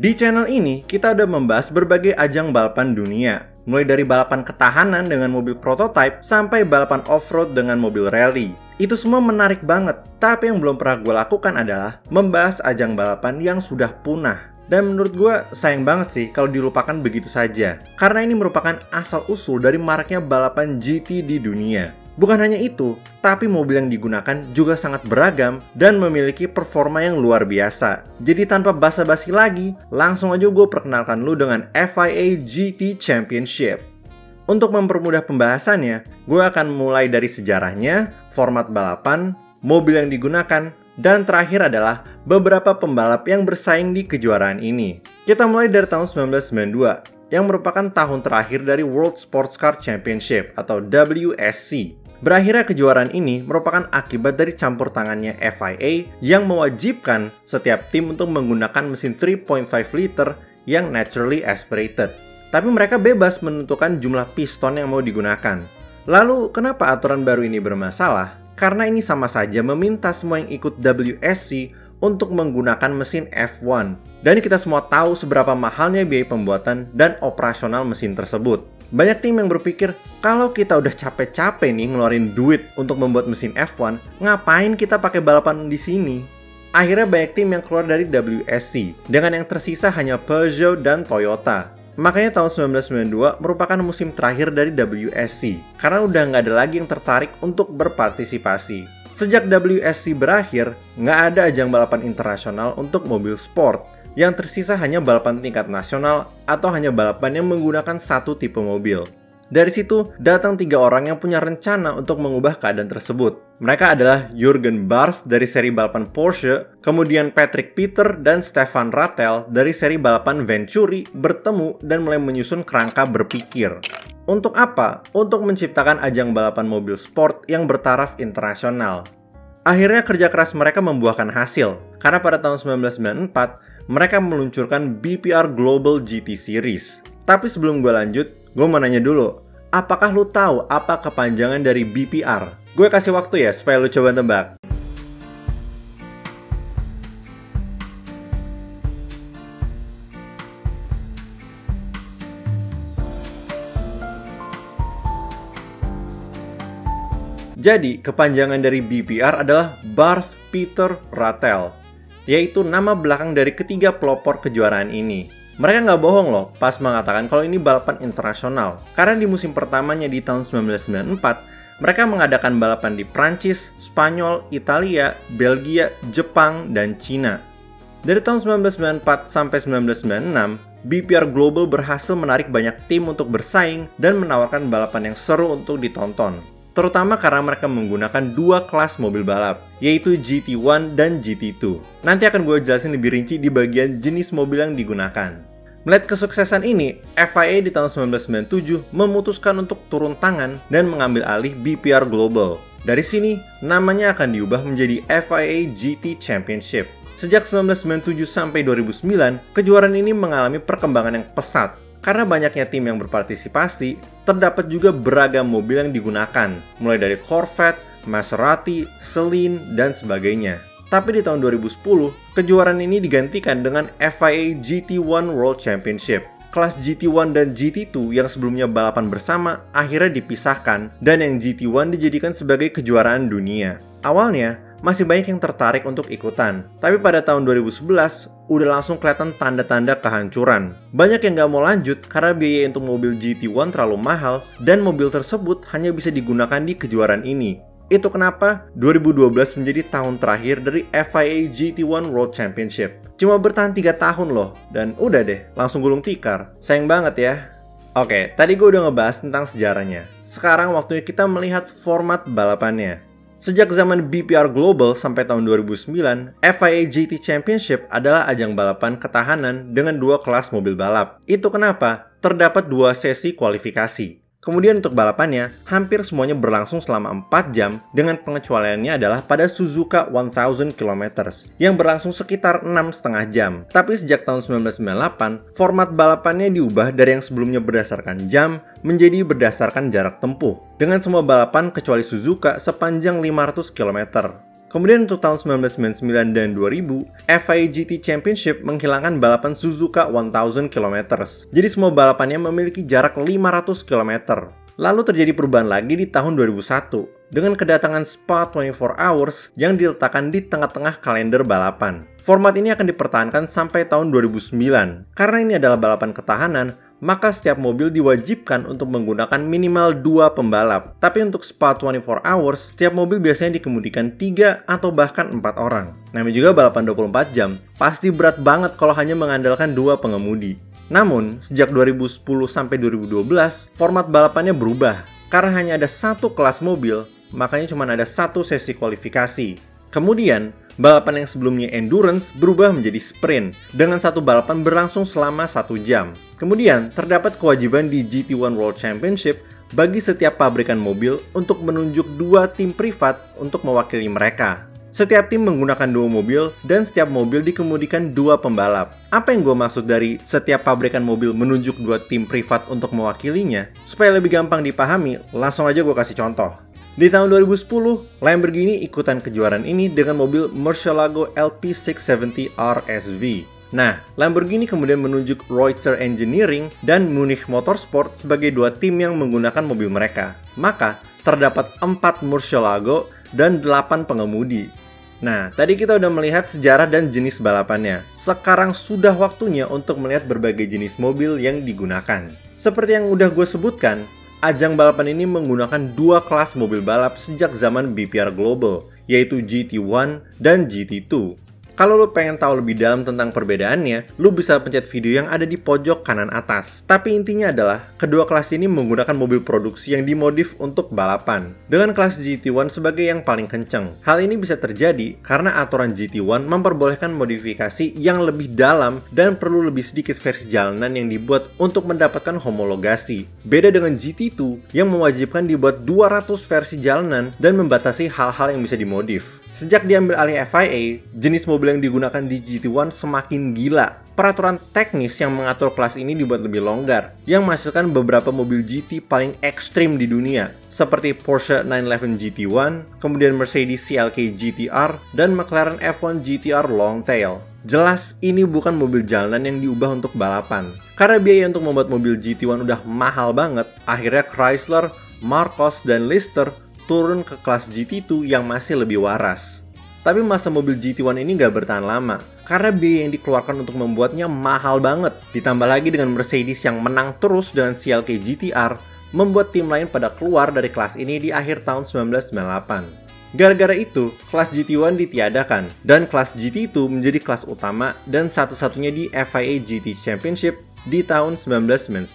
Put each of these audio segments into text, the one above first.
Di channel ini, kita udah membahas berbagai ajang balapan dunia, mulai dari balapan ketahanan dengan mobil prototype sampai balapan off-road dengan mobil rally. Itu semua menarik banget, tapi yang belum pernah gue lakukan adalah membahas ajang balapan yang sudah punah. Dan menurut gue sayang banget sih kalau dilupakan begitu saja, karena ini merupakan asal-usul dari maraknya balapan GT di dunia. Bukan hanya itu, tapi mobil yang digunakan juga sangat beragam dan memiliki performa yang luar biasa. Jadi tanpa basa-basi lagi, langsung aja gue perkenalkan lu dengan FIA GT Championship. Untuk mempermudah pembahasannya, gue akan mulai dari sejarahnya, format balapan, mobil yang digunakan, dan terakhir adalah beberapa pembalap yang bersaing di kejuaraan ini. Kita mulai dari tahun 1992, yang merupakan tahun terakhir dari World Sports Car Championship atau WSC. Berakhirnya kejuaraan ini merupakan akibat dari campur tangannya FIA yang mewajibkan setiap tim untuk menggunakan mesin 3.5 liter yang naturally aspirated. Tapi mereka bebas menentukan jumlah piston yang mau digunakan. Lalu, kenapa aturan baru ini bermasalah? Karena ini sama saja meminta semua yang ikut WSC untuk menggunakan mesin F1. Dan kita semua tahu seberapa mahalnya biaya pembuatan dan operasional mesin tersebut. Banyak tim yang berpikir, kalau kita udah capek-capek nih ngeluarin duit untuk membuat mesin F1, ngapain kita pakai balapan di sini? Akhirnya banyak tim yang keluar dari WSC, dengan yang tersisa hanya Peugeot dan Toyota. Makanya tahun 1992 merupakan musim terakhir dari WSC, karena udah nggak ada lagi yang tertarik untuk berpartisipasi. Sejak WSC berakhir, nggak ada ajang balapan internasional untuk mobil sport. Yang tersisa hanya balapan tingkat nasional atau hanya balapan yang menggunakan satu tipe mobil. Dari situ, datang 3 orang yang punya rencana untuk mengubah keadaan tersebut. Mereka adalah Jürgen Barth dari seri balapan Porsche, kemudian Patrick Peter dan Stefan Rattel dari seri balapan Venturi bertemu dan mulai menyusun kerangka berpikir. Untuk apa? Untuk menciptakan ajang balapan mobil sport yang bertaraf internasional. Akhirnya kerja keras mereka membuahkan hasil, karena pada tahun 1994, mereka meluncurkan BPR Global GT Series. Tapi sebelum gue lanjut, gue mau nanya dulu, apakah lu tahu apa kepanjangan dari BPR? Gue kasih waktu ya supaya lu coba tebak. Jadi, kepanjangan dari BPR adalah Barth Peter Rattel, yaitu nama belakang dari ketiga pelopor kejuaraan ini. Mereka nggak bohong loh pas mengatakan kalau ini balapan internasional, karena di musim pertamanya di tahun 1994, mereka mengadakan balapan di Prancis, Spanyol, Italia, Belgia, Jepang, dan Cina. Dari tahun 1994 sampai 1996, BPR Global berhasil menarik banyak tim untuk bersaing dan menawarkan balapan yang seru untuk ditonton. Terutama karena mereka menggunakan 2 kelas mobil balap, yaitu GT1 dan GT2. Nanti akan gue jelasin lebih rinci di bagian jenis mobil yang digunakan. Melihat kesuksesan ini, FIA di tahun 1997 memutuskan untuk turun tangan dan mengambil alih BPR Global. Dari sini, namanya akan diubah menjadi FIA GT Championship. Sejak 1997 sampai 2009, kejuaraan ini mengalami perkembangan yang pesat. Karena banyaknya tim yang berpartisipasi, terdapat juga beragam mobil yang digunakan, mulai dari Corvette, Maserati, Celine, dan sebagainya. Tapi di tahun 2010, kejuaraan ini digantikan dengan FIA GT1 World Championship. Kelas GT1 dan GT2 yang sebelumnya balapan bersama akhirnya dipisahkan, dan yang GT1 dijadikan sebagai kejuaraan dunia. Awalnya, masih banyak yang tertarik untuk ikutan. Tapi pada tahun 2011, udah langsung kelihatan tanda-tanda kehancuran. Banyak yang nggak mau lanjut karena biaya untuk mobil GT1 terlalu mahal dan mobil tersebut hanya bisa digunakan di kejuaraan ini. Itu kenapa 2012 menjadi tahun terakhir dari FIA GT1 World Championship. Cuma bertahan 3 tahun loh, dan udah deh, langsung gulung tikar. Sayang banget ya. Oke, tadi gue udah ngebahas tentang sejarahnya. Sekarang waktunya kita melihat format balapannya. Sejak zaman BPR Global sampai tahun 2009, FIA GT Championship adalah ajang balapan ketahanan dengan 2 kelas mobil balap. Itu kenapa? Terdapat 2 sesi kualifikasi. Kemudian untuk balapannya, hampir semuanya berlangsung selama 4 jam dengan pengecualiannya adalah pada Suzuka 1000 km yang berlangsung sekitar 6,5 jam. Tapi sejak tahun 1998, format balapannya diubah dari yang sebelumnya berdasarkan jam menjadi berdasarkan jarak tempuh dengan semua balapan kecuali Suzuka sepanjang 500 km. Kemudian untuk tahun 1999 dan 2000, FIA GT Championship menghilangkan balapan Suzuka 1000 km. Jadi semua balapannya memiliki jarak 500 km. Lalu terjadi perubahan lagi di tahun 2001 dengan kedatangan Spa 24 Hours yang diletakkan di tengah-tengah kalender balapan. Format ini akan dipertahankan sampai tahun 2009. Karena ini adalah balapan ketahanan, maka setiap mobil diwajibkan untuk menggunakan minimal 2 pembalap. Tapi untuk Spa 24 Hours, setiap mobil biasanya dikemudikan 3 atau bahkan 4 orang. Namanya juga balapan 24 jam, pasti berat banget kalau hanya mengandalkan 2 pengemudi. Namun, sejak 2010 sampai 2012, format balapannya berubah. Karena hanya ada satu kelas mobil, makanya cuma ada satu sesi kualifikasi. Kemudian, balapan yang sebelumnya endurance berubah menjadi sprint, dengan satu balapan berlangsung selama 1 jam. Kemudian, terdapat kewajiban di GT1 World Championship bagi setiap pabrikan mobil untuk menunjuk 2 tim privat untuk mewakili mereka. Setiap tim menggunakan 2 mobil, dan setiap mobil dikemudikan 2 pembalap. Apa yang gue maksud dari setiap pabrikan mobil menunjuk 2 tim privat untuk mewakilinya? Supaya lebih gampang dipahami, langsung aja gue kasih contoh. Di tahun 2010, Lamborghini ikutan kejuaraan ini dengan mobil Murcielago LP670 RSV. Nah, Lamborghini kemudian menunjuk Reutzer Engineering dan Munich Motorsport sebagai 2 tim yang menggunakan mobil mereka. Maka, terdapat 4 Murcielago dan 8 pengemudi. Nah, tadi kita udah melihat sejarah dan jenis balapannya. Sekarang sudah waktunya untuk melihat berbagai jenis mobil yang digunakan. Seperti yang udah gue sebutkan, ajang balapan ini menggunakan 2 kelas mobil balap sejak zaman BPR Global, yaitu GT1 dan GT2. Kalau lo pengen tahu lebih dalam tentang perbedaannya, lo bisa pencet video yang ada di pojok kanan atas. Tapi intinya adalah, kedua kelas ini menggunakan mobil produksi yang dimodif untuk balapan, dengan kelas GT1 sebagai yang paling kenceng. Hal ini bisa terjadi karena aturan GT1 memperbolehkan modifikasi yang lebih dalam dan perlu lebih sedikit versi jalanan yang dibuat untuk mendapatkan homologasi. Beda dengan GT2 yang mewajibkan dibuat 200 versi jalanan dan membatasi hal-hal yang bisa dimodif. Sejak diambil alih FIA, jenis mobil yang digunakan di GT1 semakin gila. Peraturan teknis yang mengatur kelas ini dibuat lebih longgar, yang menghasilkan beberapa mobil GT paling ekstrim di dunia, seperti Porsche 911 GT1, kemudian Mercedes CLK GTR, dan McLaren F1 GTR Longtail. Jelas, ini bukan mobil jalanan yang diubah untuk balapan. Karena biaya untuk membuat mobil GT1 udah mahal banget, akhirnya Chrysler, Marcos, dan Lister turun ke kelas GT2 yang masih lebih waras. Tapi masa mobil GT1 ini gak bertahan lama, karena biaya yang dikeluarkan untuk membuatnya mahal banget. Ditambah lagi dengan Mercedes yang menang terus dengan CLK GTR, membuat tim lain pada keluar dari kelas ini di akhir tahun 1998. Gara-gara itu, kelas GT1 ditiadakan, dan kelas GT2 menjadi kelas utama dan satu-satunya di FIA GT Championship di tahun 1999.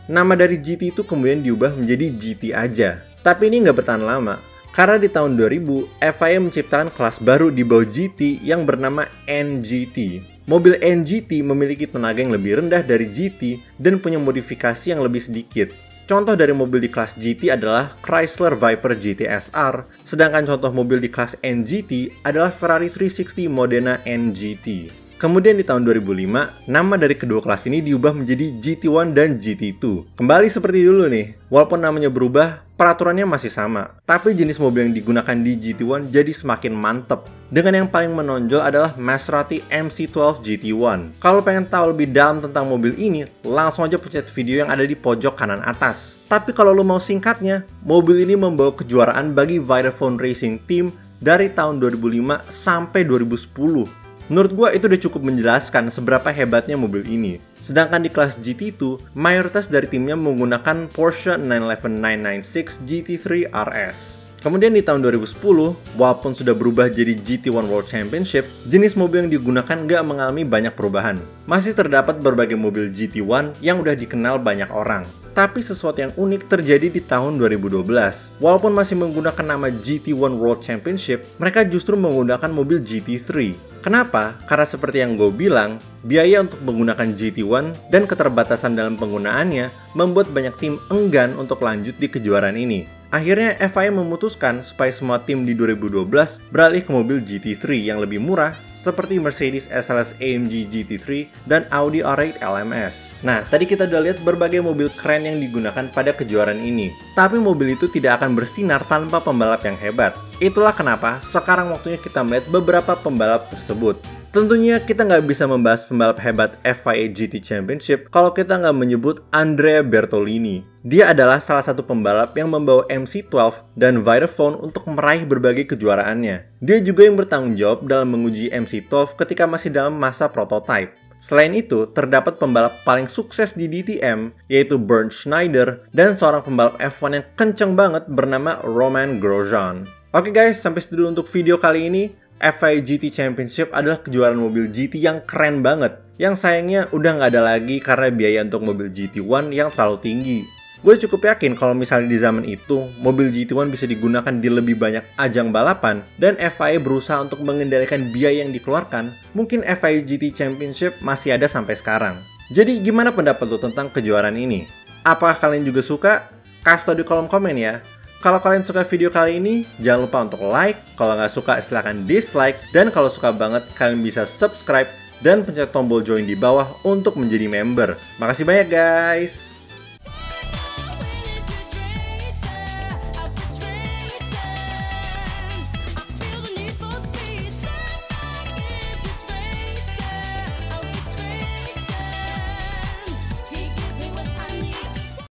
Nama dari GT itu kemudian diubah menjadi GT aja. Tapi ini nggak bertahan lama, karena di tahun 2000, FIA menciptakan kelas baru di bawah GT yang bernama NGT. Mobil NGT memiliki tenaga yang lebih rendah dari GT dan punya modifikasi yang lebih sedikit. Contoh dari mobil di kelas GT adalah Chrysler Viper GT SR, sedangkan contoh mobil di kelas NGT adalah Ferrari 360 Modena NGT. Kemudian di tahun 2005, nama dari kedua kelas ini diubah menjadi GT1 dan GT2. Kembali seperti dulu nih, walaupun namanya berubah, peraturannya masih sama. Tapi jenis mobil yang digunakan di GT1 jadi semakin mantep. Dengan yang paling menonjol adalah Maserati MC12 GT1. Kalau pengen tahu lebih dalam tentang mobil ini, langsung aja pencet video yang ada di pojok kanan atas. Tapi kalau lo mau singkatnya, mobil ini membawa kejuaraan bagi Vitaphone Racing Team dari tahun 2005 sampai 2010. Menurut gue itu udah cukup menjelaskan seberapa hebatnya mobil ini. Sedangkan di kelas GT2, mayoritas dari timnya menggunakan Porsche 911 996 GT3 RS. Kemudian di tahun 2010, walaupun sudah berubah jadi GT1 World Championship, jenis mobil yang digunakan nggak mengalami banyak perubahan. Masih terdapat berbagai mobil GT1 yang udah dikenal banyak orang. Tapi sesuatu yang unik terjadi di tahun 2012. Walaupun masih menggunakan nama GT1 World Championship, mereka justru menggunakan mobil GT3. Kenapa? Karena seperti yang gue bilang, biaya untuk menggunakan GT1 dan keterbatasan dalam penggunaannya membuat banyak tim enggan untuk lanjut di kejuaraan ini. Akhirnya FIA memutuskan supaya semua tim di 2012 beralih ke mobil GT3 yang lebih murah seperti Mercedes SLS AMG GT3 dan Audi R8 LMS. Nah, tadi kita udah lihat berbagai mobil keren yang digunakan pada kejuaraan ini. Tapi mobil itu tidak akan bersinar tanpa pembalap yang hebat. Itulah kenapa sekarang waktunya kita melihat beberapa pembalap tersebut. Tentunya kita nggak bisa membahas pembalap hebat FIA GT Championship kalau kita nggak menyebut Andrea Bertolini. Dia adalah salah satu pembalap yang membawa MC12 dan Vitaphone untuk meraih berbagai kejuaraannya. Dia juga yang bertanggung jawab dalam menguji MC12 ketika masih dalam masa prototype. Selain itu, terdapat pembalap paling sukses di DTM, yaitu Bernd Schneider, dan seorang pembalap F1 yang kenceng banget bernama Romain Grosjean. Oke guys, sampai situ dulu untuk video kali ini. FIA GT Championship adalah kejuaraan mobil GT yang keren banget. Yang sayangnya udah nggak ada lagi karena biaya untuk mobil GT1 yang terlalu tinggi. Gue cukup yakin kalau misalnya di zaman itu, mobil GT1 bisa digunakan di lebih banyak ajang balapan, dan FIA berusaha untuk mengendalikan biaya yang dikeluarkan, mungkin FIA GT Championship masih ada sampai sekarang. Jadi gimana pendapat lo tentang kejuaraan ini? Apakah kalian juga suka? Kasih tau di kolom komen ya. Kalau kalian suka video kali ini, jangan lupa untuk like. Kalau nggak suka, silahkan dislike. Dan kalau suka banget, kalian bisa subscribe dan pencet tombol join di bawah untuk menjadi member. Makasih banyak guys!